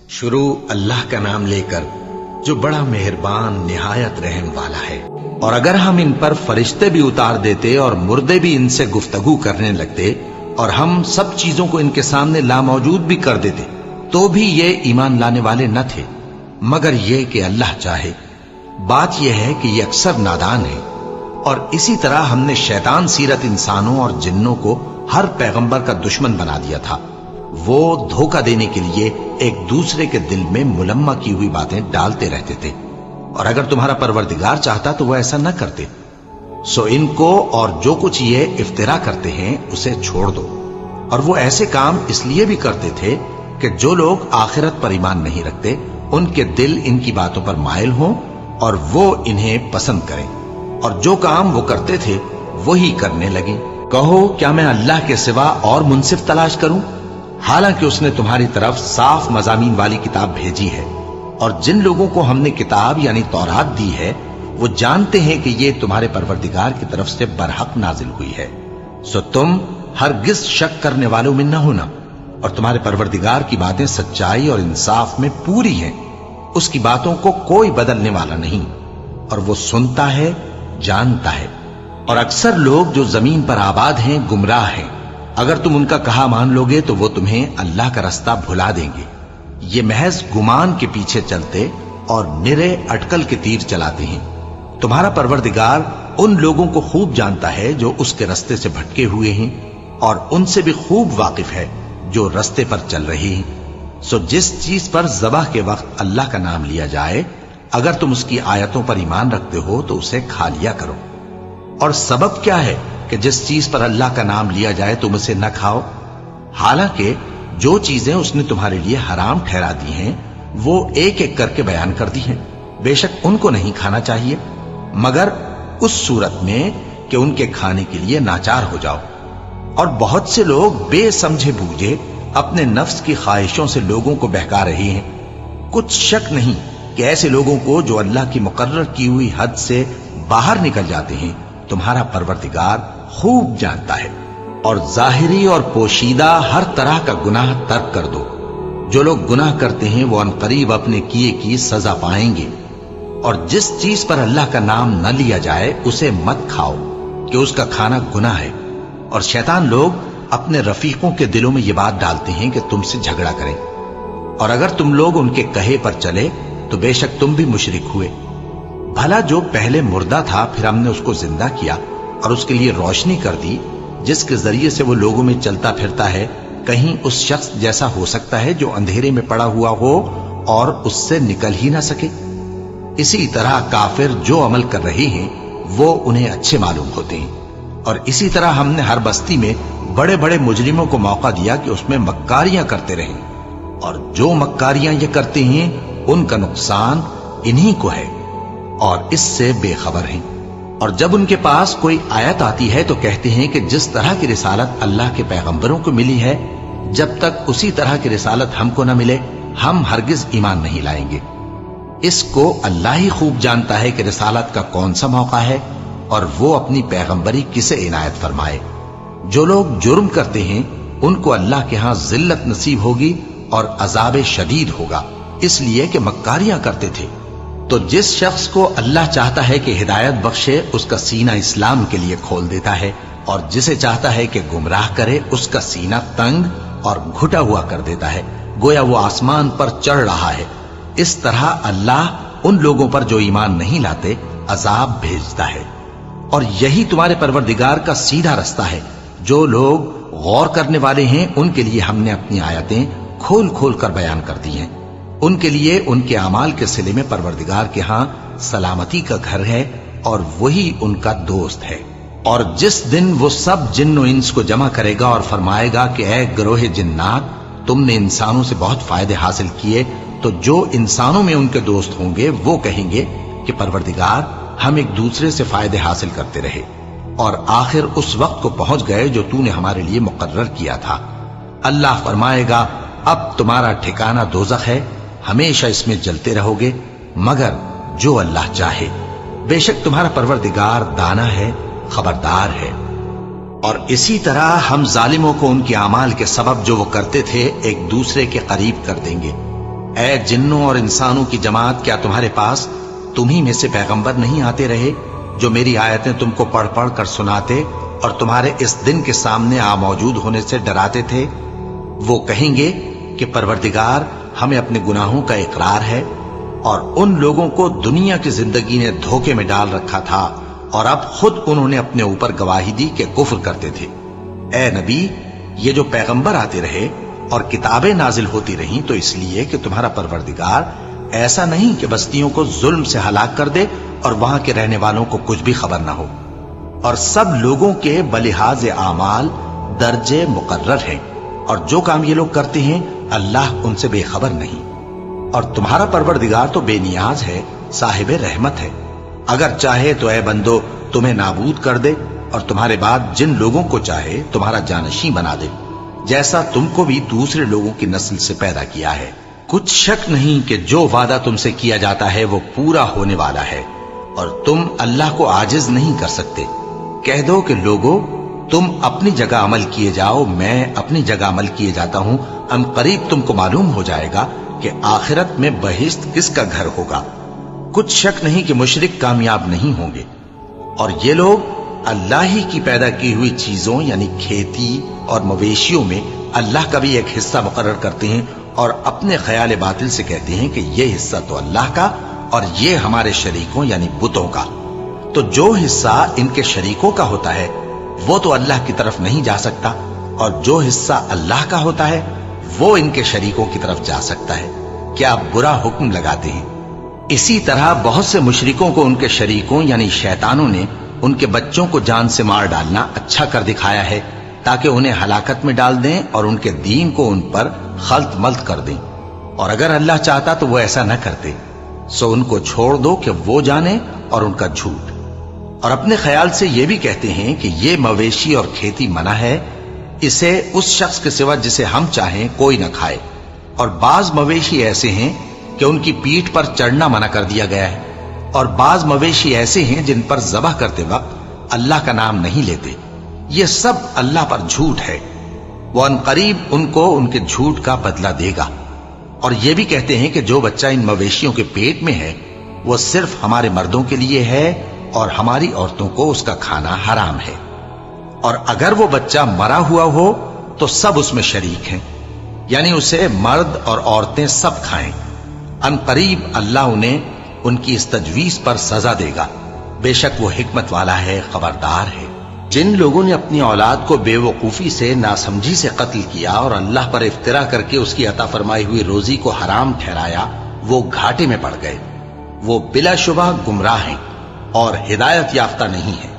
شروع اللہ کا نام لے کر جو بڑا مہربان نہایت رحم والا ہے۔ اور اگر ہم ان پر فرشتے بھی اتار دیتے اور مردے بھی ان سے گفتگو کرنے لگتے اور ہم سب چیزوں کو ان کے سامنے لاموجود بھی کر دیتے تو بھی یہ ایمان لانے والے نہ تھے، مگر یہ کہ اللہ چاہے۔ بات یہ ہے کہ یہ اکثر نادان ہے۔ اور اسی طرح ہم نے شیطان سیرت انسانوں اور جنوں کو ہر پیغمبر کا دشمن بنا دیا تھا۔ وہ دھوکہ دینے کے لیے ایک دوسرے کے دل میں ملمہ کی ہوئی باتیں ڈالتے رہتے تھے، اور اگر تمہارا پروردگار چاہتا تو وہ ایسا نہ کرتے۔ سو ان کو اور جو کچھ یہ افترا کرتے ہیں اسے چھوڑ دو۔ اور وہ ایسے کام اس لیے بھی کرتے تھے کہ جو لوگ آخرت پر ایمان نہیں رکھتے ان کے دل ان کی باتوں پر مائل ہوں اور وہ انہیں پسند کریں، اور جو کام وہ کرتے تھے وہی کرنے لگیں۔ کہو کیا میں اللہ کے سوا اور منصف تلاش کروں، حالانکہ اس نے تمہاری طرف صاف مضامین والی کتاب بھیجی ہے، اور جن لوگوں کو ہم نے کتاب یعنی تورات دی ہے وہ جانتے ہیں کہ یہ تمہارے پروردگار کی طرف سے برحق نازل ہوئی ہے۔ سو تم ہرگز شک کرنے والوں میں نہ ہونا، اور تمہارے پروردگار کی باتیں سچائی اور انصاف میں پوری ہیں، اس کی باتوں کو کوئی بدلنے والا نہیں، اور وہ سنتا ہے جانتا ہے۔ اور اکثر لوگ جو زمین پر آباد ہیں گمراہ ہیں، اگر تم ان کا کہا مان لوگے تو وہ تمہیں اللہ کا رستہ بھلا دیں گے۔ یہ محض گمان کے پیچھے چلتے اور نرے اٹکل کے تیر چلاتے ہیں۔ تمہارا پروردگار ان لوگوں کو خوب جانتا ہے جو اس کے رستے سے بھٹکے ہوئے ہیں، اور ان سے بھی خوب واقف ہے جو رستے پر چل رہے ہیں۔ سو جس چیز پر ذبح کے وقت اللہ کا نام لیا جائے اگر تم اس کی آیتوں پر ایمان رکھتے ہو تو اسے کھا لیا کرو۔ اور سبب کیا ہے کہ جس چیز پر اللہ کا نام لیا جائے تم اسے نہ کھاؤ، حالانکہ جو چیزیں اس نے تمہارے لیے حرام ٹھہرا دی ہیں وہ ایک ایک کر کے بیان کر دی ہیں۔ بے شک ان کو نہیں کھانا چاہیے مگر اس صورت میں کہ ان کے کھانے کے لیے ناچار ہو جاؤ۔ اور بہت سے لوگ بے سمجھے بوجھے اپنے نفس کی خواہشوں سے لوگوں کو بہکا رہے ہیں۔ کچھ شک نہیں کہ ایسے لوگوں کو جو اللہ کی مقرر کی ہوئی حد سے باہر نکل جاتے ہیں تمہارا پروردگار خوب جانتا ہے۔ اور ظاہری اور پوشیدہ ہر طرح کا گناہ ترک کر دو۔ جو لوگ گناہ کرتے ہیں وہ عنقریب اپنے کیے کی سزا پائیں گے۔ اور جس چیز پر اللہ کا نام نہ لیا جائے اسے مت کھاؤ کہ اس کا کھانا گناہ ہے۔ اور شیطان لوگ اپنے رفیقوں کے دلوں میں یہ بات ڈالتے ہیں کہ تم سے جھگڑا کریں، اور اگر تم لوگ ان کے کہے پر چلے تو بے شک تم بھی مشرک ہوئے۔ بھلا جو پہلے مردہ تھا پھر ہم نے اس کو زندہ کیا اور اس کے لیے روشنی کر دی جس کے ذریعے سے وہ لوگوں میں چلتا پھرتا ہے، کہیں اس شخص جیسا ہو سکتا ہے جو اندھیرے میں پڑا ہوا ہو اور اس سے نکل ہی نہ سکے؟ اسی طرح کافر جو عمل کر رہے ہیں وہ انہیں اچھے معلوم ہوتے ہیں۔ اور اسی طرح ہم نے ہر بستی میں بڑے بڑے مجرموں کو موقع دیا کہ اس میں مکاریاں کرتے رہیں، اور جو مکاریاں یہ کرتے ہیں ان کا نقصان انہی کو ہے اور اس سے بے خبر ہیں۔ اور جب ان کے پاس کوئی آیت آتی ہے تو کہتے ہیں کہ جس طرح کی رسالت اللہ کے پیغمبروں کو ملی ہے جب تک اسی طرح کی رسالت ہم کو نہ ملے ہم ہرگز ایمان نہیں لائیں گے۔ اس کو اللہ ہی خوب جانتا ہے کہ رسالت کا کون سا موقع ہے اور وہ اپنی پیغمبری کسے عنایت فرمائے۔ جو لوگ جرم کرتے ہیں ان کو اللہ کے ہاں ذلت نصیب ہوگی اور عذاب شدید ہوگا، اس لیے کہ مکاریاں کرتے تھے۔ تو جس شخص کو اللہ چاہتا ہے کہ ہدایت بخشے اس کا سینہ اسلام کے لیے کھول دیتا ہے، اور جسے چاہتا ہے کہ گمراہ کرے اس کا سینہ تنگ اور گھٹا ہوا کر دیتا ہے، گویا وہ آسمان پر چڑھ رہا ہے۔ اس طرح اللہ ان لوگوں پر جو ایمان نہیں لاتے عذاب بھیجتا ہے۔ اور یہی تمہارے پروردگار کا سیدھا رستہ ہے۔ جو لوگ غور کرنے والے ہیں ان کے لیے ہم نے اپنی آیتیں کھول کھول کر بیان کر دی ہیں۔ ان کے لیے ان کے اعمال کے صلے میں پروردگار کے ہاں سلامتی کا گھر ہے اور وہی ان کا دوست ہے۔ اور جس دن وہ سب جن و انس کو جمع کرے گا اور فرمائے گا کہ اے گروہ جنات، تم نے انسانوں سے بہت فائدے حاصل کیے، تو جو انسانوں میں ان کے دوست ہوں گے وہ کہیں گے کہ پروردگار ہم ایک دوسرے سے فائدے حاصل کرتے رہے، اور آخر اس وقت کو پہنچ گئے جو تو نے ہمارے لیے مقرر کیا تھا۔ اللہ فرمائے گا اب تمہارا ٹھکانہ دوزخ ہے، ہمیشہ اس میں جلتے رہو گے مگر جو اللہ چاہے۔ بے شک تمہارا پروردگار دانا ہے، خبردار ہے۔ اور اسی طرح ہم ظالموں کو ان کے اعمال کے سبب جو وہ کرتے تھے ایک دوسرے کے قریب کر دیں گے۔ اے جنوں اور انسانوں کی جماعت، کیا تمہارے پاس تمہیں میں سے پیغمبر نہیں آتے رہے جو میری آیتیں تم کو پڑھ پڑھ کر سناتے اور تمہارے اس دن کے سامنے آ موجود ہونے سے ڈراتے تھے؟ وہ کہیں گے کہ پروردگار، ہمیں اپنے گناہوں کا اقرار ہے، اور ان لوگوں کو دنیا کی زندگی نے دھوکے میں ڈال رکھا تھا اور اب خود انہوں نے اپنے اوپر گواہی دی کہ کفر کرتے تھے۔ اے نبی، یہ جو پیغمبر آتے رہے اور کتابیں نازل ہوتی رہیں تو اس لیے کہ تمہارا پروردگار ایسا نہیں کہ بستیوں کو ظلم سے ہلاک کر دے اور وہاں کے رہنے والوں کو کچھ بھی خبر نہ ہو، اور سب لوگوں کے بلحاظ اعمال درجے مقرر ہیں، اور جو کام یہ لوگ کرتے ہیں اللہ ان سے بے خبر نہیں۔ اور تمہارا پروردگار تو بے نیاز ہے، صاحب رحمت ہے، اگر چاہے تو اے بندو تمہیں نابود کر دے اور تمہارے بعد جن لوگوں کو چاہے تمہارا جانشین بنا دے، جیسا تم کو بھی دوسرے لوگوں کی نسل سے پیدا کیا ہے۔ کچھ شک نہیں کہ جو وعدہ تم سے کیا جاتا ہے وہ پورا ہونے والا ہے، اور تم اللہ کو عاجز نہیں کر سکتے۔ کہہ دو کہ لوگو، تم اپنی جگہ عمل کیے جاؤ، میں اپنی جگہ عمل کیے جاتا ہوں، ان قریب تم کو معلوم ہو جائے گا کہ آخرت میں بہشت کس کا گھر ہوگا۔ کچھ شک نہیں کہ مشرک کامیاب نہیں ہوں گے، اور یہ لوگ اللہ ہی کی پیدا کی ہوئی چیزوں یعنی کھیتی اور مویشیوں میں اللہ کا بھی ایک حصہ مقرر کرتے ہیں، اور اپنے خیال باطل سے کہتے ہیں کہ یہ حصہ تو اللہ کا اور یہ ہمارے شریکوں یعنی بتوں کا۔ تو جو حصہ ان کے شریکوں کا ہوتا ہے وہ تو اللہ کی طرف نہیں جا سکتا، اور جو حصہ اللہ کا ہوتا ہے وہ ان کے شریکوں کی طرف جا سکتا ہے۔ کیا برا حکم لگاتے ہیں؟ اسی طرح بہت سے مشرکوں کو ان کے شریکوں یعنی شیطانوں نے ان کے بچوں کو جان سے مار ڈالنا اچھا کر دکھایا ہے، تاکہ انہیں ہلاکت میں ڈال دیں اور ان کے دین کو ان پر خلط ملط کر دیں، اور اگر اللہ چاہتا تو وہ ایسا نہ کرتے۔ سو ان کو چھوڑ دو کہ وہ جانے اور ان کا جھوٹ، اور اپنے خیال سے یہ بھی کہتے ہیں کہ یہ مویشی اور کھیتی منع ہے، اسے اس شخص کے سوا جسے ہم چاہیں کوئی نہ کھائے، اور بعض مویشی ایسے ہیں کہ ان کی پیٹھ پر چڑھنا منع کر دیا گیا ہے، اور بعض مویشی ایسے ہیں جن پر ذبح کرتے وقت اللہ کا نام نہیں لیتے۔ یہ سب اللہ پر جھوٹ ہے، وہ ان قریب ان کو ان کے جھوٹ کا بدلہ دے گا۔ اور یہ بھی کہتے ہیں کہ جو بچہ ان مویشیوں کے پیٹ میں ہے وہ صرف ہمارے مردوں کے لیے ہے اور ہماری عورتوں کو اس کا کھانا حرام ہے، اور اگر وہ بچہ مرا ہوا ہو تو سب اس میں شریک ہیں، یعنی اسے مرد اور عورتیں سب کھائیں۔ ان قریب اللہ انہیں ان کی اس تجویز پر سزا دے گا، بے شک وہ حکمت والا ہے، خبردار ہے۔ جن لوگوں نے اپنی اولاد کو بے وقوفی سے، ناسمجھی سے قتل کیا اور اللہ پر افترا کر کے اس کی عطا فرمائی ہوئی روزی کو حرام ٹھہرایا، وہ گھاٹے میں پڑ گئے، وہ بلا شبہ گمراہ ہیں اور ہدایت یافتہ نہیں ہیں۔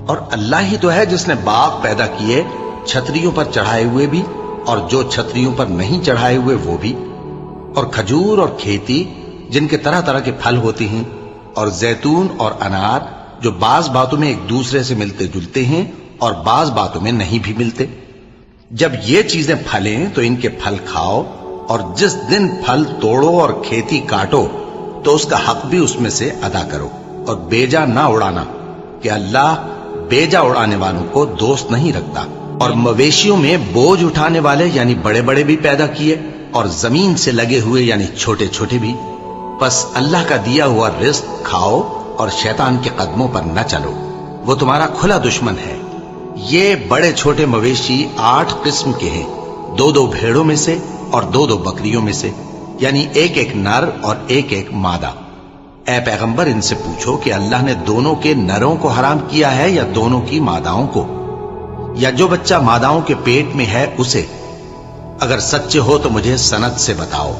اور اللہ ہی تو ہے جس نے باغ پیدا کیے، چھتریوں پر چڑھائے ہوئے بھی اور جو چھتریوں پر نہیں چڑھائے ہوئے وہ بھی، اور کھجور اور کھیتی جن کے طرح طرح کے پھل ہوتے ہیں، اور زیتون اور انار جو بعض باتوں میں ایک دوسرے سے ملتے جلتے ہیں اور بعض باتوں میں نہیں بھی ملتے۔ جب یہ چیزیں پھلیں تو ان کے پھل کھاؤ، اور جس دن پھل توڑو اور کھیتی کاٹو تو اس کا حق بھی اس میں سے ادا کرو، اور بیجا نہ اڑانا کہ اللہ بیجا اڑانے والوں کو دوست نہیں رکھتا۔ اور مویشیوں میں بوجھ اٹھانے والے یعنی بڑے بڑے بھی پیدا کیے، اور زمین سے لگے ہوئے یعنی چھوٹے چھوٹے بھی۔ بس اللہ کا دیا ہوا رزق کھاؤ اور شیطان کے قدموں پر نہ چلو، وہ تمہارا کھلا دشمن ہے۔ یہ بڑے چھوٹے مویشی 8 قسم کے ہیں، 2 بھیڑوں میں سے اور 2 بکریوں میں سے، یعنی ایک نر اور ایک مادہ۔ اے پیغمبر ان سے پوچھو کہ اللہ نے دونوں کے نروں کو حرام کیا ہے یا دونوں کی ماداؤں کو، یا جو بچہ ماداؤں کے پیٹ میں ہے اسے؟ اگر سچے ہو تو مجھے سند سے بتاؤ۔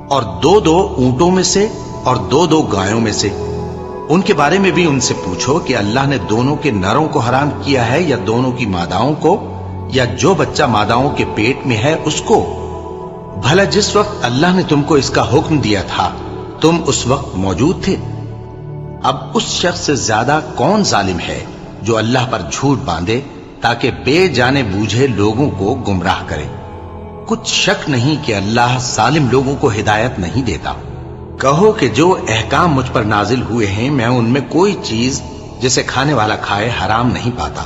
اور 2 اونٹوں میں سے اور 2 گایوں میں سے، ان کے بارے میں بھی ان سے پوچھو کہ اللہ نے دونوں کے نروں کو حرام کیا ہے یا دونوں کی ماداؤں کو، یا جو بچہ ماداؤں کے پیٹ میں ہے اس کو؟ بھلا جس وقت اللہ نے تم کو اس کا حکم دیا تھا تم اس وقت موجود تھے؟ اب اس شخص سے زیادہ کون ظالم ہے جو اللہ پر جھوٹ باندھے تاکہ بے جانے بوجھے لوگوں کو گمراہ کرے؟ کچھ شک نہیں کہ اللہ ظالم لوگوں کو ہدایت نہیں دیتا۔ کہو کہ جو احکام مجھ پر نازل ہوئے ہیں میں ان میں کوئی چیز جسے کھانے والا کھائے حرام نہیں پاتا،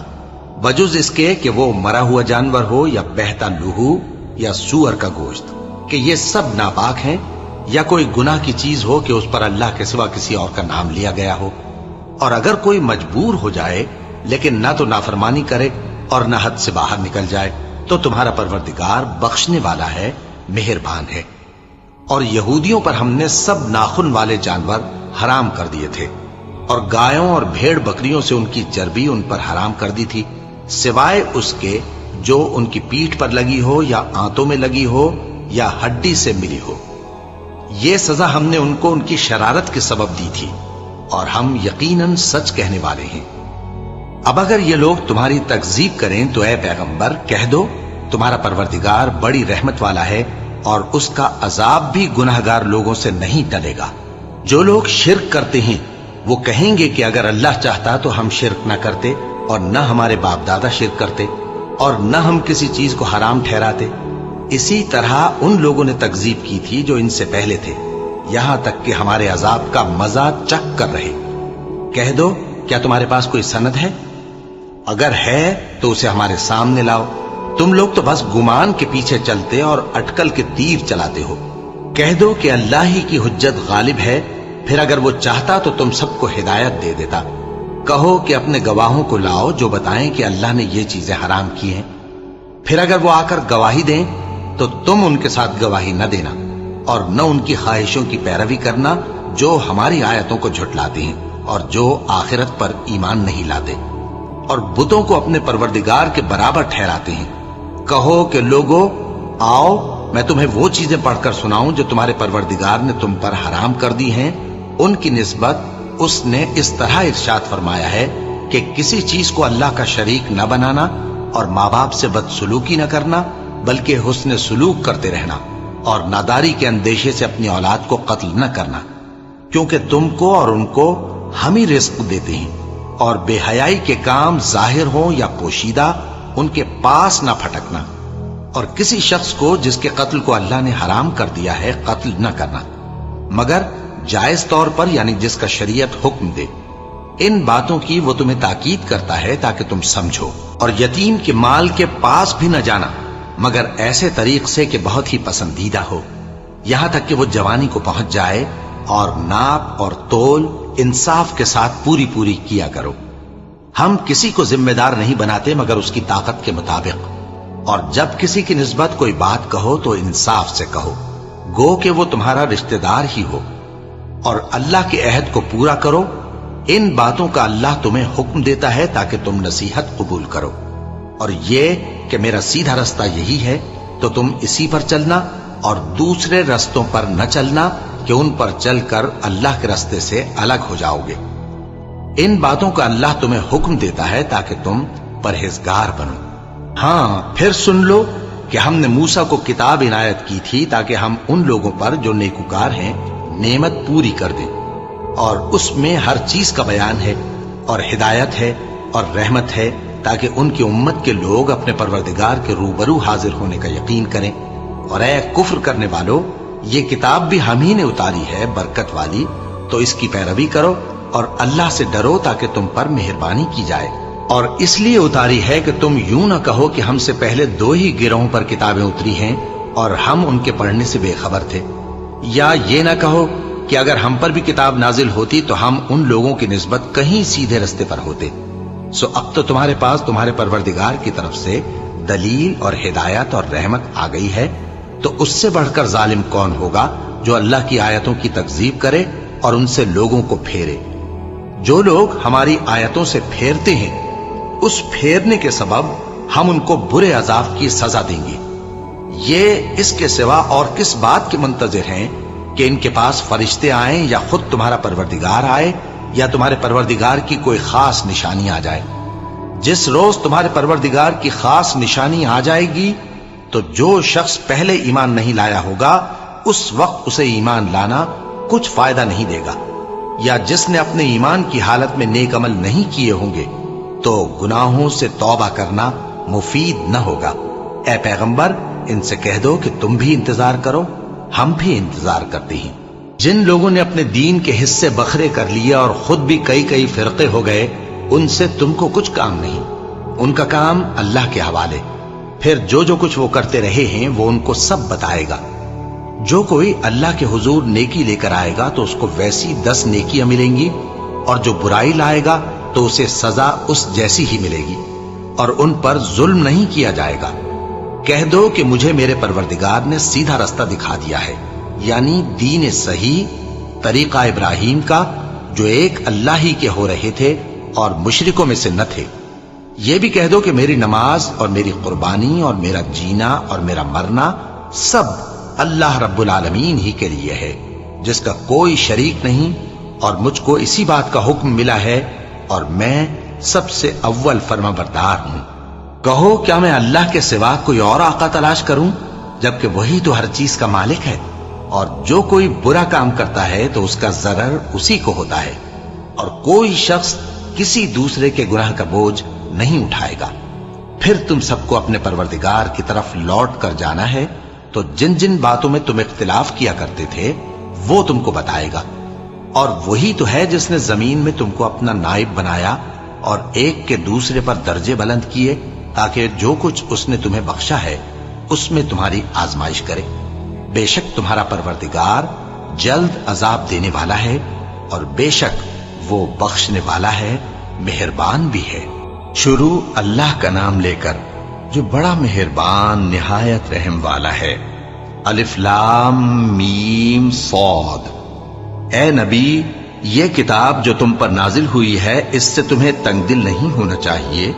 بجز اس کے کہ وہ مرا ہوا جانور ہو یا بہتا لہو یا سور کا گوشت، کہ یہ سب ناپاک ہیں या कोई गुनाह की चीज हो कि उस पर अल्लाह के सिवा किसी और का नाम लिया गया हो। और अगर कोई मजबूर हो जाए लेकिन ना तो नाफरमानी करे और ना हद से बाहर निकल जाए, तो तुम्हारा परवरदिगार बख्शने वाला है, मेहरबान है। और यहूदियों पर हमने सब नाखून वाले जानवर हराम कर दिए थे और गायों और भेड़ बकरियों से उनकी चर्बी उन पर हराम कर दी थी, सिवाय उसके जो उनकी पीठ पर लगी हो या आंतों में लगी हो या हड्डी से मिली हो। ये सजा हमने उनको उनकी शरारत के सबब दी थी और हम यकीनन सच कहने वाले हैं। अब अगर ये लोग तुम्हारी तकजीब करें तो ऐ पैगंबर कह दो, तुम्हारा परवरदिगार बड़ी रहमत वाला है और उसका अजाब भी गुनहगार लोगों से नहीं टलेगा। जो लोग शिर्क करते हैं वो कहेंगे कि अगर अल्लाह चाहता तो हम शिर्क न करते और न हमारे बाप दादा शिर्क करते और न हम किसी चीज को हराम ठहराते। इसी तरह उन लोगों ने तकजीब की थी जो इनसे पहले थे, यहां तक कि हमारे अजाब का मजा चख कर रहे। कह दो, क्या तुम्हारे पास कोई सनद है? अगर है तो उसे हमारे सामने लाओ। तुम लोग तो बस गुमान के पीछे चलते और अटकल के तीर चलाते हो। कह दो कि अल्लाह ही की हुज्जत गालिब है, फिर अगर वो चाहता तो तुम सबको हिदायत दे देता। कहो कि अपने गवाहों को लाओ जो बताएं कि अल्लाह ने ये चीजें हराम की हैं। फिर अगर वो आकर गवाही दें तो तुम उनके साथ गवाही न देना और न उनकी ख्वाहिशों की पैरवी करना जो हमारी आयतों को झुटलाते हैं और जो आखिरत पर ईमान नहीं लाते और बुतों को अपने परवरदिगार के बराबर ठहराते हैं। कहो कि लोगों, आओ मैं तुम्हें वो चीजें पढ़कर सुनाऊं जो तुम्हारे परवरदिगार ने तुम पर हराम कर दी हैं। उनकी निस्बत उसने इस तरह इरशाद फरमाया है कि किसी चीज को अल्लाह का शरीक न बनाना और माँ बाप से बदसलूकी न करना, बल्कि हुस्न सुलूक करते रहना और नादारी के अंदेशे से अपनी औलाद को कत्ल न करना, क्योंकि तुमको और उनको हम ही रिस्क देते हैं। और बेहयाई के काम जाहिर हो या पोशीदा उनके पास ना फटकना और किसी शख्स को जिसके कत्ल को अल्लाह ने हराम कर दिया है कत्ल न करना, मगर जायज तौर पर, यानी जिसका शरीयत हुक्म दे। इन बातों की वो तुम्हें ताकीद करता है ताकि तुम समझो। और यतीम के माल के पास भी न जाना मगर ऐसे तरीक से कि बहुत ही पसंदीदा हो, यहां तक कि वो जवानी को पहुंच जाए। और नाप और तोल इंसाफ के साथ पूरी पूरी किया करो। हम किसी को जिम्मेदार नहीं बनाते मगर उसकी ताकत के मुताबिक। और जब किसी की निस्बत कोई बात कहो तो इंसाफ से कहो, गो कि वो तुम्हारा रिश्तेदार ही हो। और अल्लाह के अहद को पूरा करो। इन बातों का अल्लाह तुम्हें हुक्म देता है ताकि तुम नसीहत कबूल करो। और ये कि मेरा सीधा रास्ता यही है तो तुम इसी पर चलना और दूसरे रास्तों पर न चलना कि उन पर चलकर अल्लाह के रास्ते से अलग हो जाओगे। इन बातों का अल्लाह तुम्हें हुक्म देता है ताकि तुम परहेजगार बनो। हाँ, फिर सुन लो कि हमने मूसा को किताब इनायत की थी ताकि हम उन लोगों पर जो नेकुकार हैं नेमत पूरी कर दें। और उसमें हर चीज का बयान है और हिदायत है और रहमत है ताकि उनकी उम्मत के लोग अपने परवरदिगार के रूबरू हाजिर होने का यकीन करें। और ऐ कुफ्र करने वालों, ये किताब भी हम ही ने उतारी है बरकत वाली, तो इसकी पैरवी करो और अल्लाह से डरो ताकि तुम पर मेहरबानी की जाए। और इसलिए उतारी है कि तुम यूं न कहो कि हमसे पहले 2 ही गिरोहों पर किताबें उतरी हैं और हम उनके पढ़ने से बेखबर थे, या ये न कहो कि अगर हम पर भी किताब नाजिल होती तो हम उन लोगों की निस्बत कहीं सीधे रास्ते पर होते। सो अब तो तुम्हारे पास तुम्हारे परवरदिगार की तरफ से दलील और हिदायत और रहमत आ गई है, तो उससे बढ़कर जालिम कौन होगा जो अल्लाह की आयतों की तकजीब करे और उनसे लोगों को फेरे। जो लोग हमारी आयतों से फेरते हैं उस फेरने के सबब हम उनको बुरे अजाब की सजा देंगे। ये इसके सिवा और किस बात के मुंतजिर हैं कि इनके पास फरिश्ते आए या खुद तुम्हारा परवरदिगार आए या तुम्हारे परवरदिगार की कोई खास निशानी आ जाए। जिस रोज तुम्हारे परवरदिगार की खास निशानी आ जाएगी तो जो शख्स पहले ईमान नहीं लाया होगा उस वक्त उसे ईमान लाना कुछ फायदा नहीं देगा, या जिसने अपने ईमान की हालत में नेक अमल नहीं किए होंगे तो गुनाहों से तौबा करना मुफीद न होगा। ऐ पैगंबर, इनसे कह दो कि तुम भी इंतजार करो, हम भी इंतजार करते हैं। जिन लोगों ने अपने दीन के हिस्से बखरे कर लिए और खुद भी कई कई फिरके हो गए, उनसे तुमको कुछ काम नहीं, उनका काम अल्लाह के हवाले। फिर जो जो कुछ वो करते रहे हैं वो उनको सब बताएगा। जो कोई अल्लाह के हुजूर नेकी लेकर आएगा तो उसको वैसी 10 नेकियां मिलेंगी, और जो बुराई लाएगा तो उसे सजा उस जैसी ही मिलेगी, और उन पर जुल्म नहीं किया जाएगा। कह दो कि मुझे मेरे परवरदिगार ने सीधा रास्ता दिखा दिया है, यानी दीन सही, तरीका इब्राहिम का, जो एक अल्लाह ही के हो रहे थे और मुशरिकों में से न थे। यह भी कह दो कि मेरी नमाज और मेरी कुर्बानी और मेरा जीना और मेरा मरना सब अल्लाह रब्बुल आलमीन ही के लिए है, जिसका कोई शरीक नहीं, और मुझको इसी बात का हुक्म मिला है, और मैं सबसे अव्वल फरमाबरदार हूं। कहो, क्या मैं अल्लाह के सिवा कोई और आका तलाश करूं, जबकि वही तो हर चीज का मालिक है। और जो कोई बुरा काम करता है तो उसका जरर उसी को होता है, और कोई शख्स किसी दूसरे के गुनाह का बोझ नहीं उठाएगा। फिर तुम सबको अपने परवरदिगार की तरफ लौट कर जाना है, तो जिन जिन बातों में तुम इख्तिलाफ किया करते थे वो तुमको बताएगा। और वही तो है जिसने जमीन में तुमको अपना नाइब बनाया और एक के दूसरे पर दर्जे बुलंद किए, ताकि जो कुछ उसने तुम्हें बख्शा है उसमें तुम्हारी आजमाइश करे। बेशक तुम्हारा परवरदिगार जल्द अजाब देने वाला है, और बेशक वो बख्शने वाला है, मेहरबान भी है। शुरू अल्लाह का नाम लेकर, जो बड़ा मेहरबान निहायत रहम वाला है। अलिफ लाम मीम सौद। ए नबी, ये किताब जो तुम पर नाजिल हुई है, इससे तुम्हें तंगदिल नहीं होना चाहिए।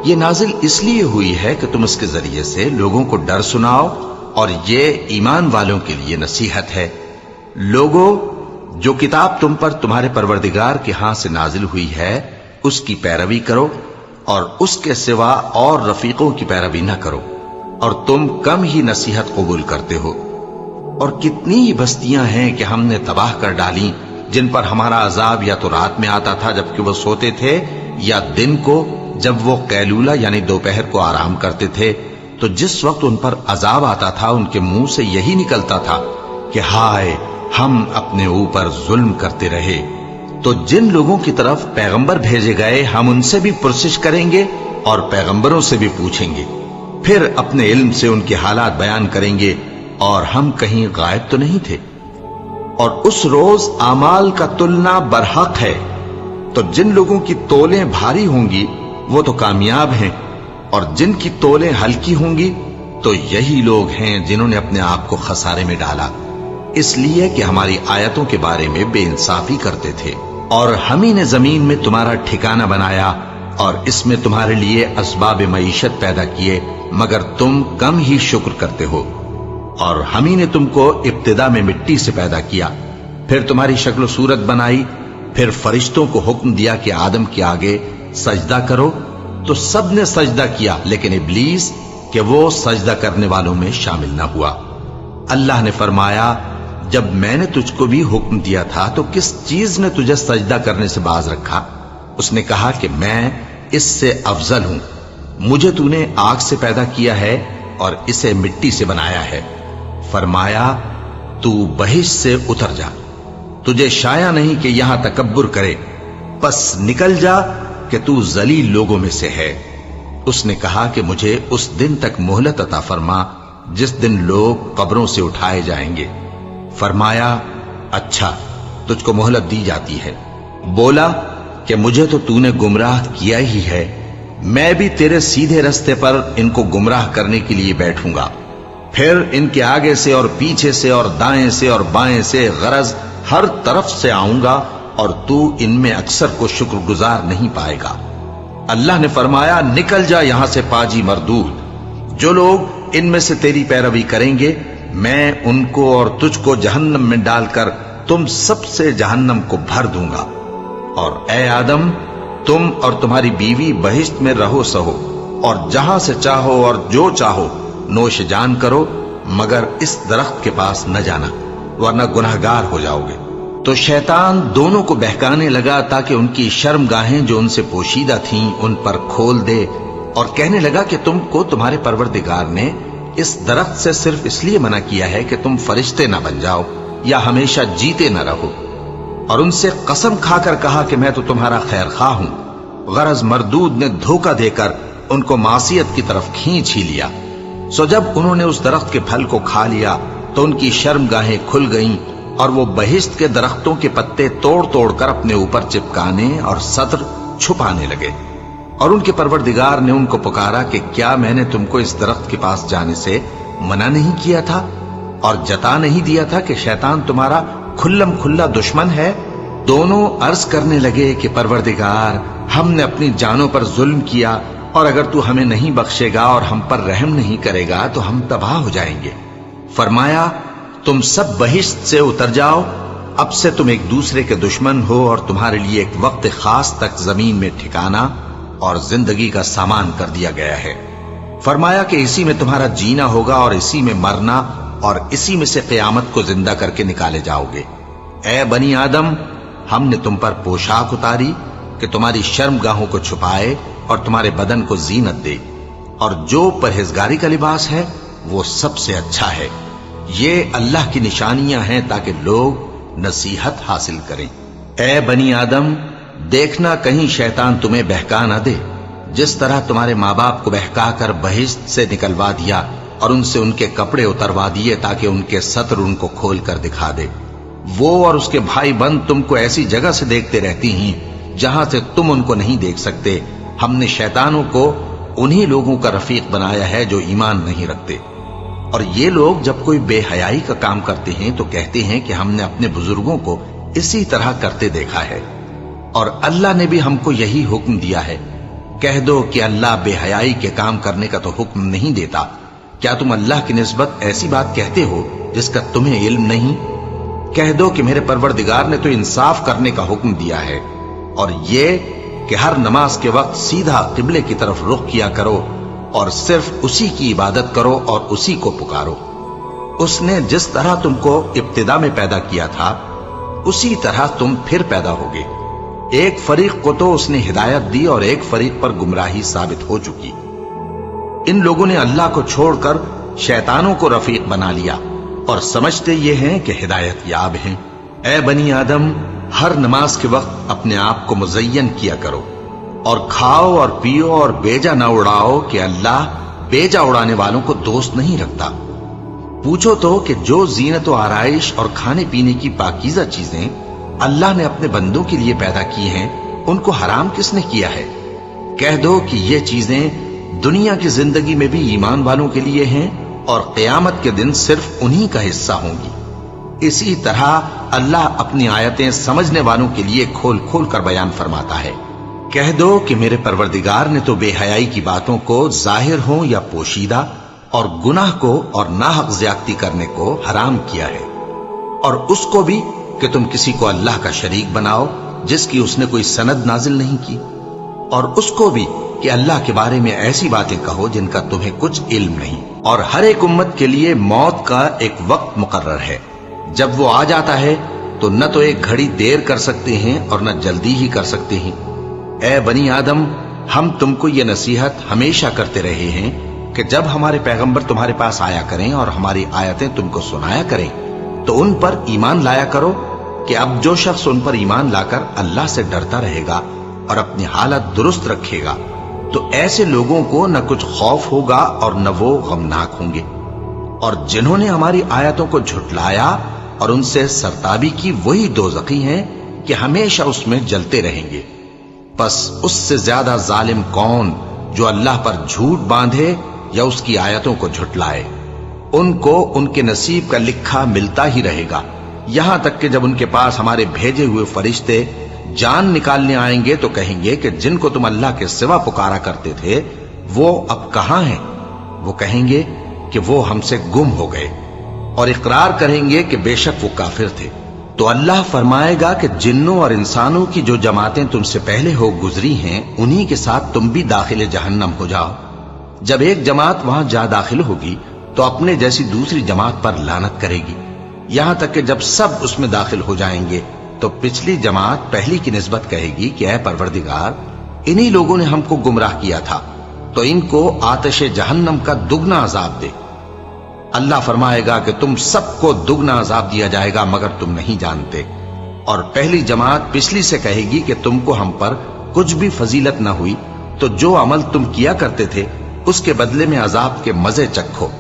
ये नाजिल इसलिए हुई है कि तुम इसके जरिए से लोगों को डर सुनाओ, और ये ईमान वालों के लिए नसीहत है। लोगों, जो किताब तुम पर तुम्हारे परवरदिगार के हाथ से नाजिल हुई है उसकी पैरवी करो, और उसके सिवा और रफीकों की पैरवी न करो, और तुम कम ही नसीहत कबूल करते हो। और कितनी ही बस्तियां हैं कि हमने तबाह कर डाली, जिन पर हमारा अजाब या तो रात में आता था जबकि वो सोते थे, या दिन को जब वो कैलूला यानी दोपहर को आराम करते थे। तो जिस वक्त उन पर अजाब आता था उनके मुंह से यही निकलता था कि हाय, हम अपने ऊपर जुल्म करते रहे। तो जिन लोगों की तरफ पैगंबर भेजे गए हम उनसे भी पुरसिश करेंगे और पैगंबरों से भी पूछेंगे, फिर अपने इल्म से उनके हालात बयान करेंगे, और हम कहीं गायब तो नहीं थे। और उस रोज आमाल का तुलना बरहक है। तो जिन लोगों की तोलें भारी होंगी वो तो कामयाब हैं, और जिनकी तोलें हल्की होंगी तो यही लोग हैं जिन्होंने अपने आप को खसारे में डाला, इसलिए कि हमारी आयतों के बारे में बेइंसाफी करते थे। और हम ही ने जमीन में तुम्हारा ठिकाना बनाया, और इसमें तुम्हारे लिए असबाब मईशत पैदा किए, मगर तुम कम ही शुक्र करते हो। और हम ही ने तुमको इब्तिदा में मिट्टी से पैदा किया, फिर तुम्हारी शक्ल सूरत बनाई, फिर फरिश्तों को हुक्म दिया कि आदम के आगे सजदा करो, तो सब ने सजदा किया, लेकिन इब्लीस कि वो सजदा करने वालों में शामिल न हुआ। अल्लाह ने फरमाया, जब मैंने तुझको भी हुक्म दिया था तो किस चीज ने तुझे सजदा करने से बाज रखा? उसने कहा कि मैं इससे अफजल हूं, मुझे तूने आग से पैदा किया है और इसे मिट्टी से बनाया है। फरमाया, तू बहिश से उतर जा, तुझे शाया नहीं कि यहां तकब्बुर करे, बस निकल जा कि तू जलील लोगों में से है। उसने कहा कि मुझे उस दिन तक मोहलत अता फरमा जिस दिन लोग कब्रों से उठाए जाएंगे। फरमाया, अच्छा, तुझको मोहलत दी जाती है। बोला कि मुझे तो तूने गुमराह किया ही है, मैं भी तेरे सीधे रास्ते पर इनको गुमराह करने के लिए बैठूंगा, फिर इनके आगे से और पीछे से और दाएं से और बाएं से, गरज हर तरफ से आऊंगा, और तू इनमें अक्सर को शुक्रगुजार नहीं पाएगा। अल्लाह ने फरमाया, निकल जा यहां से पाजी मरदूद। जो लोग इनमें से तेरी पैरवी करेंगे मैं उनको और तुझको जहन्नम में डालकर तुम सबसे जहन्नम को भर दूंगा। और ए आदम, तुम और तुम्हारी बीवी बहिश्त में रहो सहो, और जहां से चाहो और जो चाहो नोश जान करो, मगर इस दरख्त के पास न जाना वरना गुनहगार हो जाओगे। तो शैतान दोनों को बहकाने लगा ताकि उनकी शर्मगाहें जो उनसे पोशीदा थीं उन पर खोल दे, और कहने लगा कि तुमको तुम्हारे परवरदिगार ने इस दरख्त से सिर्फ इसलिए मना किया है कि तुम फरिश्ते ना बन जाओ या हमेशा जीते न रहो। और उनसे कसम खाकर कहा कि मैं तो तुम्हारा खैर खा हूं। गरज मरदूद ने धोखा देकर उनको मासियत की तरफ खींच ही लिया। सो जब उन्होंने उस दरख्त के फल को खा लिया تو ان کی शर्मगाहें खुल गईं और वो बहिश्त के दरख्तों के पत्ते तोड़ तोड़ कर अपने ऊपर चिपकाने और सत्र छुपाने लगे। और उनके परवरदिगार ने उनको पुकारा कि क्या मैंने तुमको इस दरख्त के पास जाने से मना नहीं किया था और जता नहीं दिया था कि शैतान तुम्हारा खुल्लम खुल्ला दुश्मन है? दोनों अर्ज करने लगे कि परवरदिगार, हमने अपनी जानों पर जुल्म किया और अगर तू हमें नहीं बख्शेगा और हम पर रहम नहीं करेगा तो हम तबाह हो जाएंगे। फरमाया, तुम सब बहिश्त से उतर जाओ, अब से तुम एक दूसरे के दुश्मन हो और तुम्हारे लिए एक वक्त खास तक जमीन में ठिकाना और जिंदगी का सामान कर दिया गया है। फरमाया कि इसी में तुम्हारा जीना होगा और इसी में मरना और इसी में से क़यामत को जिंदा करके निकाले जाओगे। ए बनी आदम, हमने तुम पर पोशाक उतारी कि तुम्हारी शर्मगाहों को छुपाए और तुम्हारे बदन को जीनत दे, और जो परहेजगारी का लिबास है वो सबसे अच्छा है। ये अल्लाह की निशानियां हैं ताकि लोग नसीहत हासिल करें। ए बनी आदम, देखना कहीं शैतान तुम्हें बहका न दे, जिस तरह तुम्हारे माँ बाप को बहका कर बहिश्त से निकलवा दिया और उनसे उनके कपड़े उतरवा दिए ताकि उनके सत्र उनको खोल कर दिखा दे। वो और उसके भाई बंद तुमको ऐसी जगह से देखते रहती हैं जहां से तुम उनको नहीं देख सकते। हमने शैतानों को उन्हीं लोगों का रफीक बनाया है जो ईमान नहीं रखते। और ये लोग जब कोई बेहयाई का काम करते हैं तो कहते हैं कि हमने अपने बुजुर्गों को इसी तरह करते देखा है और अल्लाह ने भी हमको यही हुक्म दिया है। कह दो कि अल्लाह बेहयाई के काम करने का तो हुक्म नहीं देता। क्या तुम अल्लाह की निस्बत ऐसी बात कहते हो जिसका तुम्हें इल्म नहीं? कह दो कि मेरे परवरदिगार ने तो इंसाफ करने का हुक्म दिया है और ये कि हर नमाज के वक्त सीधा किबले की तरफ रुख किया करो और सिर्फ उसी की इबादत करो और उसी को पुकारो। उसने जिस तरह तुमको इब्तिदा में पैदा किया था उसी तरह तुम फिर पैदा होगे। एक फरीक को तो उसने हिदायत दी और एक फरीक पर गुमराही साबित हो चुकी। इन लोगों ने अल्लाह को छोड़कर शैतानों को रफीक बना लिया और समझते ये हैं कि हिदायत याब हैं। ए बनी आदम, हर नमाज के वक्त अपने आप को मुज़य्यन किया करो और खाओ और पियो और बेजा न उड़ाओ कि अल्लाह बेजा उड़ाने वालों को दोस्त नहीं रखता। पूछो तो कि जो जीनत व आराइश और खाने पीने की पाकीज़ा चीजें अल्लाह ने अपने बंदों के लिए पैदा की हैं, उनको हराम किसने किया है? कह दो कि ये चीजें दुनिया की जिंदगी में भी ईमान वालों के लिए हैं और क़यामत के दिन सिर्फ उन्हीं का हिस्सा होंगी। इसी तरह अल्लाह अपनी आयतें समझने वालों के लिए खोल खोल कर बयान फरमाता है। कह दो कि मेरे परवरदिगार ने तो बेहयाई की बातों को जाहिर हो या पोशीदा और गुनाह को और नाहक ज्यादती करने को हराम किया है, और उसको भी कि तुम किसी को अल्लाह का शरीक बनाओ जिसकी उसने कोई सनद नाजिल नहीं की, और उसको भी कि अल्लाह के बारे में ऐसी बातें कहो जिनका तुम्हें कुछ इल्म नहीं। और हर एक उम्मत के लिए मौत का एक वक्त मुकर्रर है। जब वो आ जाता है तो न तो एक घड़ी देर कर सकते हैं और न जल्दी ही कर सकते हैं। ए बनी आदम, हम तुमको ये नसीहत हमेशा करते रहे हैं कि जब हमारे पैगंबर तुम्हारे पास आया करें और हमारी आयतें तुमको सुनाया करें तो उन पर ईमान लाया करो कि अब जो शख्स उन पर ईमान लाकर अल्लाह से डरता रहेगा और अपनी हालत दुरुस्त रखेगा तो ऐसे लोगों को न कुछ खौफ होगा और न वो गमनाक होंगे। और जिन्होंने हमारी आयतों को झुटलाया और उनसे सरताबी की वही दोज़खी हैं कि हमेशा उसमें जलते रहेंगे। बस उससे ज्यादा जालिम कौन जो अल्लाह पर झूठ बांधे या उसकी आयतों को झुटलाए। उनको उनके नसीब का लिखा मिलता ही रहेगा, यहां तक कि जब उनके पास हमारे भेजे हुए फरिश्ते जान निकालने आएंगे तो कहेंगे कि जिनको तुम अल्लाह के सिवा पुकारा करते थे वो अब कहां हैं? वो कहेंगे कि वो हमसे गुम हो गए और इकरार करेंगे कि बेशक वो काफिर थे। तो अल्लाह फरमाएगा कि जिन्नों और इंसानों की जो जमातें तुमसे पहले हो गुजरी हैं उन्हीं के साथ तुम भी दाखिले जहन्नम हो जाओ। जब एक जमात वहां जा दाखिल होगी तो अपने जैसी दूसरी जमात पर लानत करेगी, यहां तक कि जब सब उसमें दाखिल हो जाएंगे तो पिछली जमात पहली की निस्बत कहेगी कि ऐ परवरदिगार, इन्हीं लोगों ने हमको गुमराह किया था, तो इनको आतिश जहन्नम का दुगना अजाब दे। अल्लाह फरमाएगा कि तुम सबको दुगना अजाब दिया जाएगा मगर तुम नहीं जानते। और पहली जमात पिछली से कहेगी कि तुमको हम पर कुछ भी फजीलत न हुई तो जो अमल तुम किया करते थे उसके बदले में अजाब के मजे चखो।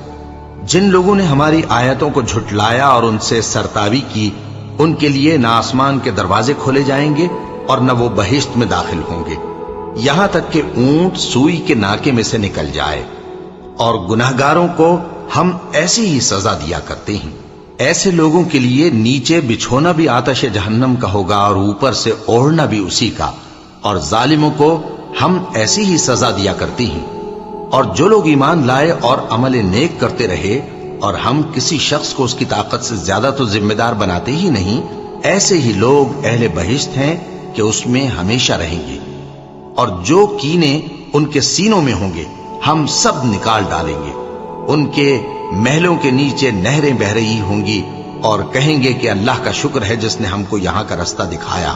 जिन लोगों ने हमारी आयतों को झुटलाया और उनसे सरतावी की, उनके लिए न आसमान के दरवाजे खोले जाएंगे और न वो बहिश्त में दाखिल होंगे, यहां तक कि ऊंट सुई के नाके में से निकल जाए। और गुनाहगारों को हम ऐसी ही सजा दिया करते हैं। ऐसे लोगों के लिए नीचे बिछोना भी आतश जहन्नम का होगा और ऊपर से ओढ़ना भी उसी का, और जालिमों को हम ऐसी ही सजा दिया करती हैं। और जो लोग ईमान लाए और अमल नेक करते रहे, और हम किसी शख्स को उसकी ताकत से ज्यादा तो जिम्मेदार बनाते ही नहीं, ऐसे ही लोग अहले बहिश्त हैं कि उसमें हमेशा रहेंगे। और जो कीने उनके सीनों में होंगे हम सब निकाल डालेंगे। उनके महलों के नीचे नहरें बह रही होंगी और कहेंगे कि अल्लाह का शुक्र है जिसने हमको यहां का रास्ता दिखाया,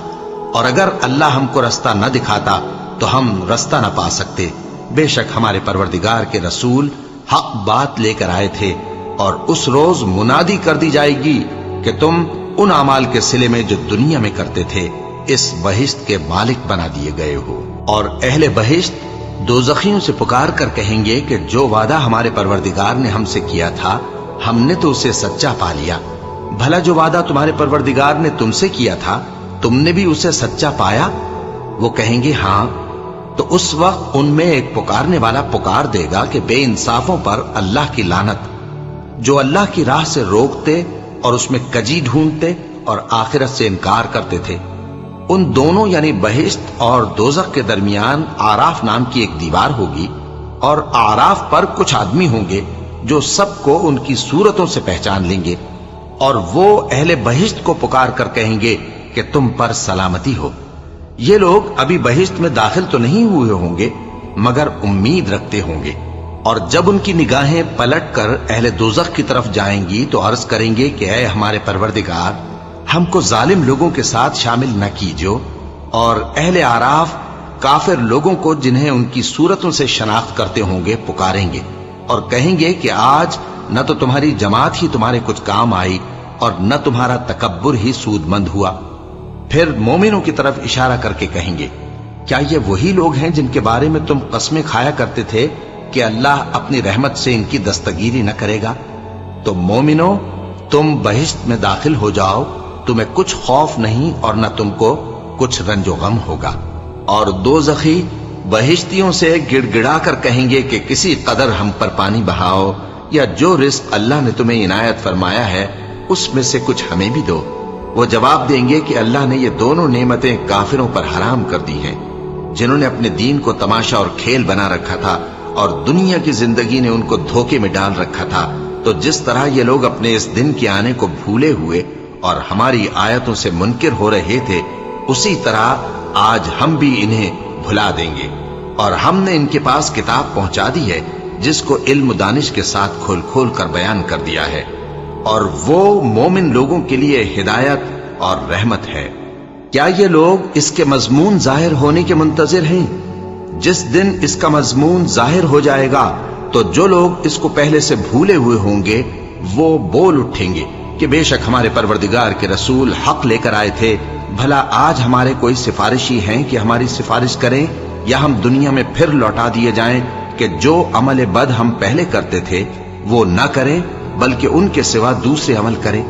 और अगर अल्लाह हमको रास्ता न दिखाता तो हम रास्ता न पा सकते। बेशक हमारे परवरदिगार के रसूल हक बात लेकर आए थे, और उस रोज मुनादी कर दी जाएगी कि तुम उन अमाल के सिले में जो दुनिया में करते थे इस बहिश्त के मालिक बना दिए गए हो। और अहले बहिश्त दोज़खियों से पुकार कर कहेंगे कि जो वादा हमारे परवरदिगार ने हमसे किया था हमने तो उसे सच्चा पा लिया। भला जो वादा तुम्हारे परवरदिगार ने तुमसे किया था तुमने भी उसे सच्चा पाया? वो कहेंगे हाँ। तो उस वक्त उनमें एक पुकारने वाला पुकार देगा कि बेइंसाफों पर अल्लाह की लानत, जो अल्लाह की राह से रोकते और उसमें कजी ढूंढते और आखिरत से इनकार करते थे। उन दोनों यानी बहिश्त और दोज़ख के दरमियान आराफ नाम की एक दीवार होगी, और आराफ पर कुछ आदमी होंगे जो सबको उनकी सूरतों से पहचान लेंगे, और वो अहले बहिश्त को पुकार कर कहेंगे कि तुम पर सलामती हो। ये लोग अभी बहिश्त में दाखिल तो नहीं हुए होंगे मगर उम्मीद रखते होंगे, और जब उनकी निगाहें पलट कर अहले दोज़ख की तरफ जाएंगी तो अर्ज करेंगे कि ऐ हमारे परवरदिगार, हमको जालिम लोगों के साथ शामिल न कीजो। और अहले आराफ काफिर लोगों को जिन्हें उनकी सूरतों से शनाख्त करते होंगे पुकारेंगे और कहेंगे कि आज न तो तुम्हारी जमात ही तुम्हारे कुछ काम आई और न तुम्हारा तकब्बुर ही सूदमंद हुआ। फिर मोमिनों की तरफ इशारा करके कहेंगे, क्या ये वही लोग हैं जिनके बारे में तुम कस्में खाया करते थे कि अल्लाह अपनी रहमत से इनकी दस्तगीरी न करेगा? तो मोमिनो, तुम बहिश्त में दाखिल हो जाओ, तुम्हें कुछ खौफ नहीं और न तुमको कुछ रंजो गम होगा। और दोज़खी बहिश्तियों से गिड़गिड़ा कर कहेंगे कि किसी कदर हम पर पानी बहाओ, या जो रिस्क अल्लाह ने तुम्हें इनायत फरमाया है उसमें से कुछ हमें भी दो। वो जवाब देंगे कि अल्लाह ने ये दोनों नेमतें काफिरों पर हराम कर दी हैं, जिन्होंने अपने दीन को तमाशा और खेल बना रखा था और दुनिया की जिंदगी ने उनको धोखे में डाल रखा था। तो जिस तरह ये लोग अपने इस दिन के आने को भूले हुए और हमारी आयतों से मुनकिर हो रहे थे, उसी तरह आज हम भी इन्हें भुला देंगे। और हमने इनके पास किताब पहुंचा दी है जिसको इल्म दानिश के साथ खोल खोल कर बयान कर दिया है, और वो मोमिन लोगों के लिए हिदायत और रहमत है। क्या ये लोग इसके मजमून जाहिर होने के मुंतजिर हैं? जिस दिन इसका मजमून जाहिर हो जाएगा तो जो लोग इसको पहले से भूले हुए होंगे वो बोल उठेंगे कि बेशक हमारे परवरदिगार के रसूल हक लेकर आए थे। भला आज हमारे कोई सिफारिशी हैं कि हमारी सिफारिश करें, या हम दुनिया में फिर लौटा दिए जाएं कि जो अमल बद हम पहले करते थे वो न करें बल्कि उनके सिवा दूसरे अमल करें।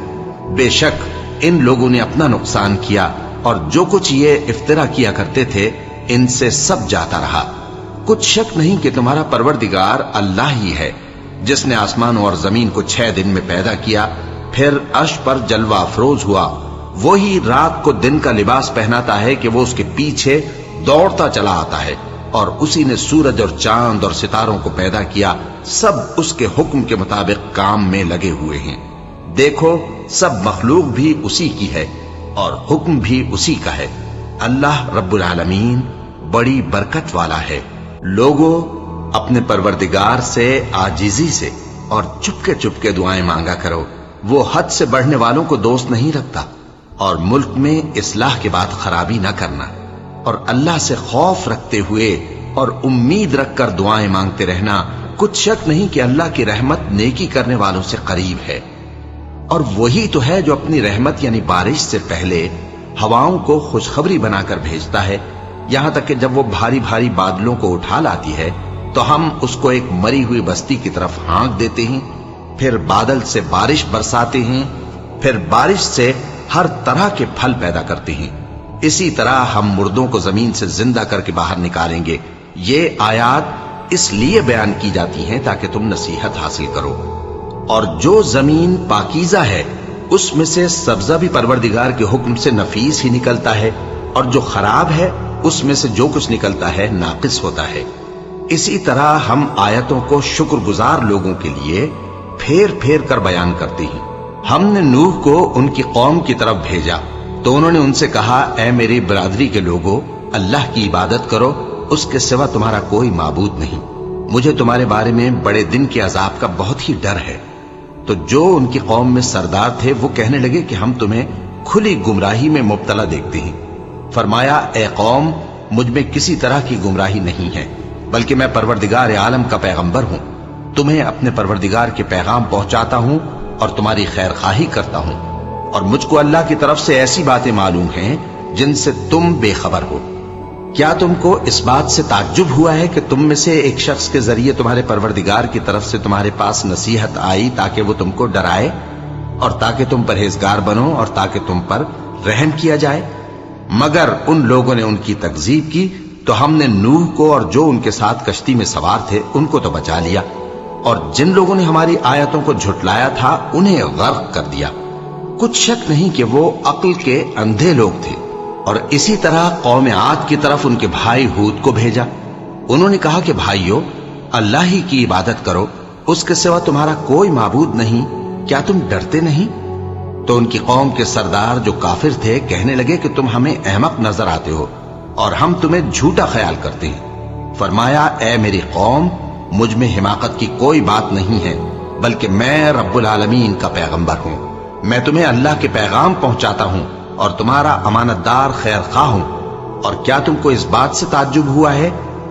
बेशक इन लोगों ने अपना नुकसान किया और जो कुछ ये इफ्तिरा किया करते थे इनसे सब जाता रहा। कुछ शक नहीं कि तुम्हारा परवरदिगार अल्लाह ही है जिसने आसमान और जमीन को 6 दिन में पैदा किया, फिर अर्श पर जलवा अफरोज हुआ। वही रात को दिन का लिबास पहनाता है कि वो उसके पीछे दौड़ता चला आता है, और उसी ने सूरज और चांद और सितारों को पैदा किया। सब उसके हुक्म के मुताबिक काम में लगे हुए हैं। देखो, सब मखलूक भी उसी की है और हुक्म भी उसी का है। अल्लाह रब्बुल आलमीन बड़ी बरकत वाला है। लोगों, अपने परवरदिगार से आजिजी से और चुपके चुपके दुआएं मांगा करो। वो हद से बढ़ने वालों को दोस्त नहीं रखता, और मुल्क में इस्लाह के बाद खराबी न करना, और अल्लाह से खौफ रखते हुए और उम्मीद रखकर दुआएं मांगते रहना। कुछ शक नहीं कि अल्लाह की रहमत नेकी करने वालों से करीब है। और वही तो है जो अपनी रहमत यानी बारिश से पहले हवाओं को खुशखबरी बनाकर भेजता है, यहां तक कि जब वो भारी भारी बादलों को उठा लाती है तो हम उसको एक मरी हुई बस्ती की तरफ हाँक देते हैं। پھر بادل سے بارش برساتے ہیں، پھر بارش سے ہر طرح کے پھل پیدا کرتے ہیں، اسی طرح ہم مردوں کو زمین سے زندہ کر کے باہر نکالیں گے۔ یہ آیات اس لیے بیان کی جاتی ہیں تاکہ تم نصیحت حاصل کرو۔ اور جو زمین پاکیزہ ہے اس میں سے سبزہ بھی پروردگار کے حکم سے نفیس ہی نکلتا ہے، اور جو خراب ہے اس میں سے جو کچھ نکلتا ہے ناقص ہوتا ہے۔ اسی طرح ہم آیتوں کو شکر گزار لوگوں کے لیے پھیر پھیر کر بیان کرتے ہیں۔ ہم نے نوح کو ان کی قوم کی طرف بھیجا تو انہوں نے ان سے کہا، اے میری برادری کے لوگوں، اللہ کی عبادت کرو، اس کے سوا تمہارا کوئی معبود نہیں۔ مجھے تمہارے بارے میں بڑے دن کے عذاب کا بہت ہی ڈر ہے۔ تو جو ان کی قوم میں سردار تھے وہ کہنے لگے کہ ہم تمہیں کھلی گمراہی میں مبتلا دیکھتے ہیں۔ فرمایا، اے قوم، مجھ میں کسی طرح کی گمراہی نہیں ہے، بلکہ میں پروردگار عالم کا پیغمبر ہوں، تمہیں اپنے پروردگار کے پیغام پہنچاتا ہوں اور تمہاری خیر خواہی کرتا ہوں، اور مجھ کو اللہ کی طرف سے ایسی باتیں معلوم ہیں جن سے تم بے خبر ہو۔ کیا تم کو اس بات سے تعجب ہوا ہے کہ تم میں سے ایک شخص کے ذریعے تمہارے پروردگار کی طرف سے تمہارے پاس نصیحت آئی تاکہ وہ تم کو ڈرائے اور تاکہ تم پرہیزگار بنو اور تاکہ تم پر رحم کیا جائے؟ مگر ان لوگوں نے ان کی تکذیب کی تو ہم نے نوح کو اور جو ان کے ساتھ کشتی میں سوار تھے ان کو تو بچا لیا، اور جن لوگوں نے ہماری آیتوں کو جھٹلایا تھا انہیں غرق کر دیا۔ کچھ شک نہیں کہ وہ عقل کے اندھے لوگ تھے۔ اور اسی طرح قوم عاد کی طرف ان کے بھائی ہود کو بھیجا۔ انہوں نے کہا کہ بھائیو، اللہ ہی کی عبادت کرو، اس کے سوا تمہارا کوئی معبود نہیں، کیا تم ڈرتے نہیں؟ تو ان کی قوم کے سردار جو کافر تھے کہنے لگے کہ تم ہمیں احمق نظر آتے ہو اور ہم تمہیں جھوٹا خیال کرتے ہیں۔ فرمایا، اے میری قوم، مجھ میں حماقت کی کوئی بات نہیں ہے، بلکہ میں رب العالمین کا پیغمبر ہوں۔ میں تمہیں اللہ کے پیغام پہنچاتا ہوں اور تمہارا امانت دار خیر خواہ ہوں۔ اور کیا تم کو اس بات سے تعجب ہوا ہے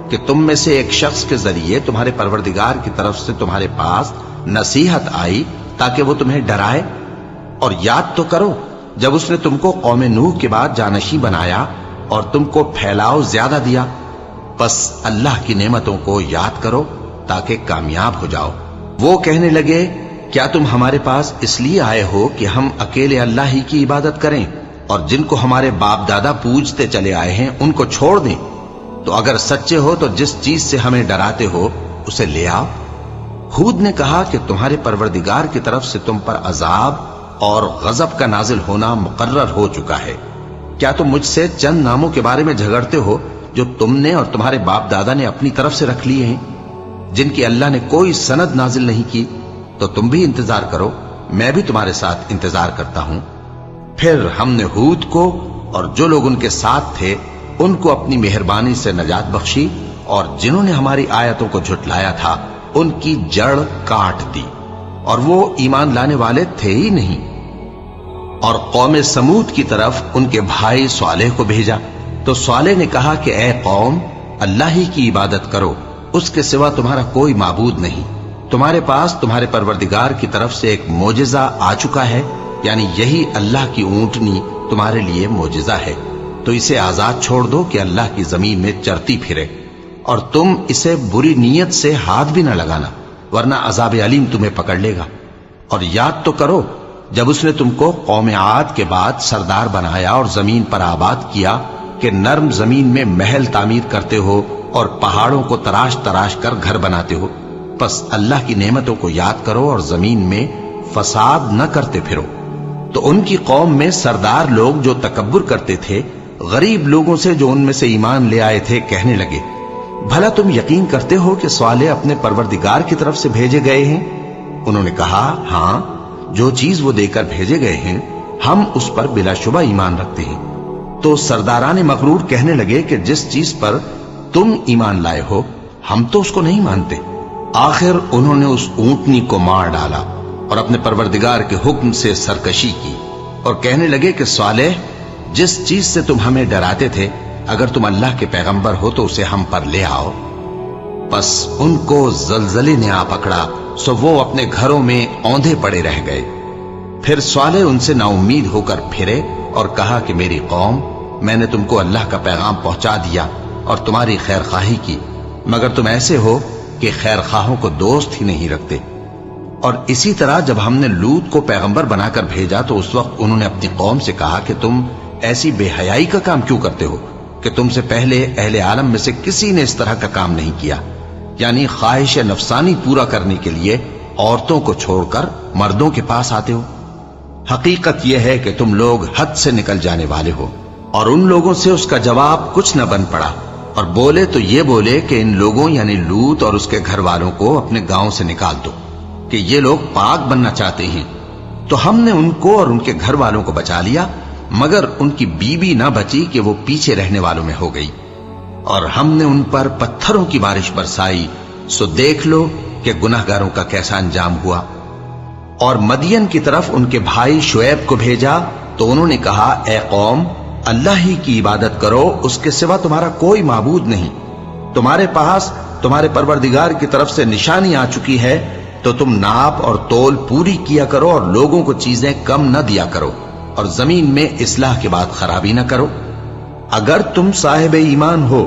کہ تم میں سے ایک شخص کے ذریعے تمہارے پروردگار کی طرف سے تمہارے پاس نصیحت آئی تاکہ وہ تمہیں ڈرائے؟ اور یاد تو کرو جب اس نے تم کو قوم نوح کے بعد جانشین بنایا اور تم کو پھیلاؤ زیادہ دیا، بس اللہ کی نعمتوں کو یاد کرو تاکہ کامیاب ہو جاؤ۔ وہ کہنے لگے، کیا تم ہمارے پاس اس لیے آئے ہو کہ ہم اکیلے اللہ ہی کی عبادت کریں اور جن کو ہمارے باپ دادا پوجتے چلے آئے ہیں ان کو چھوڑ دیں؟ تو اگر سچے ہو تو جس چیز سے ہمیں ڈراتے ہو اسے لے آؤ۔ ہود نے کہا کہ تمہارے پروردگار کی طرف سے تم پر عذاب اور غضب کا نازل ہونا مقرر ہو چکا ہے۔ کیا تم مجھ سے چند ناموں کے بارے میں جھگڑتے ہو جو تم نے اور تمہارے باپ دادا نے اپنی طرف سے رکھ لیے ہیں، جن کی اللہ نے کوئی سند نازل نہیں کی؟ تو تم بھی انتظار کرو، میں بھی تمہارے ساتھ انتظار کرتا ہوں۔ پھر ہم نے ہود کو اور جو لوگ ان کے ساتھ تھے ان کو اپنی مہربانی سے نجات بخشی، اور جنہوں نے ہماری آیتوں کو جھٹلایا تھا ان کی جڑ کاٹ دی، اور وہ ایمان لانے والے تھے ہی نہیں۔ اور قوم سمود کی طرف ان کے بھائی صالح کو بھیجا تو صالح نے کہا کہ اے قوم، اللہ ہی کی عبادت کرو، اس کے سوا تمہارا کوئی معبود نہیں۔ تمہارے پاس تمہارے پروردگار کی طرف سے ایک معجزہ آ چکا ہے، یعنی یہی اللہ کی اونٹنی تمہارے لیے معجزہ ہے، تو اسے آزاد چھوڑ دو کہ اللہ کی زمین میں چرتی پھرے، اور تم اسے بری نیت سے ہاتھ بھی نہ لگانا، ورنہ عذاب علیم تمہیں پکڑ لے گا۔ اور یاد تو کرو جب اس نے تم کو قوم عاد کے بعد سردار بنایا اور زمین پر آباد کیا کہ نرم زمین میں محل تعمیر کرتے ہو اور پہاڑوں کو تراش تراش کر گھر بناتے ہو، پس اللہ کی نعمتوں کو یاد کرو اور زمین میں فساد نہ کرتے پھرو۔ تو ان کی قوم میں سردار لوگ جو تکبر کرتے تھے غریب لوگوں سے جو ان میں سے ایمان لے آئے تھے کہنے لگے، بھلا تم یقین کرتے ہو کہ صالح اپنے پروردگار کی طرف سے بھیجے گئے ہیں؟ انہوں نے کہا، ہاں، جو چیز وہ دے کر بھیجے گئے ہیں ہم اس پر بلا شبہ ایمان رکھتے ہیں۔ تو سرداران مغرور کہنے لگے کہ جس چیز پر تم ایمان لائے ہو ہم تو اس کو نہیں مانتے۔ آخر انہوں نے اس اونٹنی کو مار ڈالا اور اپنے پروردگار کے حکم سے سرکشی کی، اور کہنے لگے کہ صالح، جس چیز سے تم ہمیں ڈراتے تھے اگر تم اللہ کے پیغمبر ہو تو اسے ہم پر لے آؤ۔ پس ان کو زلزلے نے آ پکڑا، سو وہ اپنے گھروں میں اوندھے پڑے رہ گئے۔ پھر صالح ان سے نا امید ہو کر پھرے اور کہا کہ میری قوم، میں نے تم کو اللہ کا پیغام پہنچا دیا اور تمہاری خیر خواہی کی، مگر تم ایسے ہو کہ خیر خواہوں کو دوست ہی نہیں رکھتے۔ اور اسی طرح جب ہم نے لوط کو پیغمبر بنا کر بھیجا تو اس وقت انہوں نے اپنی قوم سے کہا کہ تم ایسی بے حیائی کا کام کیوں کرتے ہو کہ تم سے پہلے اہل عالم میں سے کسی نے اس طرح کا کام نہیں کیا، یعنی خواہش نفسانی پورا کرنے کے لیے عورتوں کو چھوڑ کر مردوں کے پاس آتے ہو۔ حقیقت یہ ہے کہ تم لوگ حد سے نکل جانے والے ہو۔ اور ان لوگوں سے اس کا جواب کچھ نہ بن پڑا، اور بولے تو یہ بولے کہ ان لوگوں یعنی لوط اور اس کے گھر والوں کو اپنے گاؤں سے نکال دو کہ یہ لوگ پاک بننا چاہتے ہیں۔ تو ہم نے ان کو اور ان کے گھر والوں کو بچا لیا، مگر ان کی بیوی نہ بچی کہ وہ پیچھے رہنے والوں میں ہو گئی، اور ہم نے ان پر پتھروں کی بارش برسائی، سو دیکھ لو کہ گناہگاروں کا کیسا انجام ہوا۔ اور مدین کی طرف ان کے بھائی شعیب کو بھیجا تو انہوں نے کہا، اے قوم، اللہ ہی کی عبادت کرو، اس کے سوا تمہارا کوئی معبود نہیں۔ تمہارے پاس تمہارے پروردگار کی طرف سے نشانی آ چکی ہے، تو تم ناپ اور تول پوری کیا کرو اور لوگوں کو چیزیں کم نہ دیا کرو، اور زمین میں اصلاح کے بعد خرابی نہ کرو۔ اگر تم صاحب ایمان ہو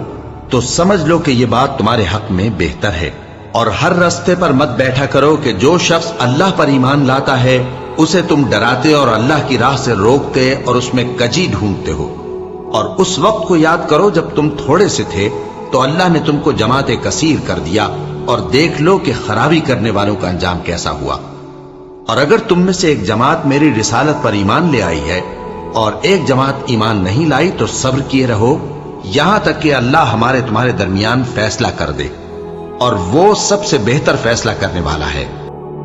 تو سمجھ لو کہ یہ بات تمہارے حق میں بہتر ہے، اور ہر رستے پر مت بیٹھا کرو کہ جو شخص اللہ پر ایمان لاتا ہے اسے تم ڈراتے اور اللہ کی راہ سے روکتے اور اس میں کجی ڈھونڈتے ہو۔ اور اس وقت کو یاد کرو جب تم تھوڑے سے تھے تو اللہ نے تم کو جماعت کثیر کر دیا، اور دیکھ لو کہ خرابی کرنے والوں کا انجام کیسا ہوا۔ اور اگر تم میں سے ایک جماعت میری رسالت پر ایمان لے آئی ہے اور ایک جماعت ایمان نہیں لائی تو صبر کیے رہو یہاں تک کہ اللہ ہمارے تمہارے درمیان فیصلہ کر دے، اور وہ سب سے بہتر فیصلہ کرنے والا ہے۔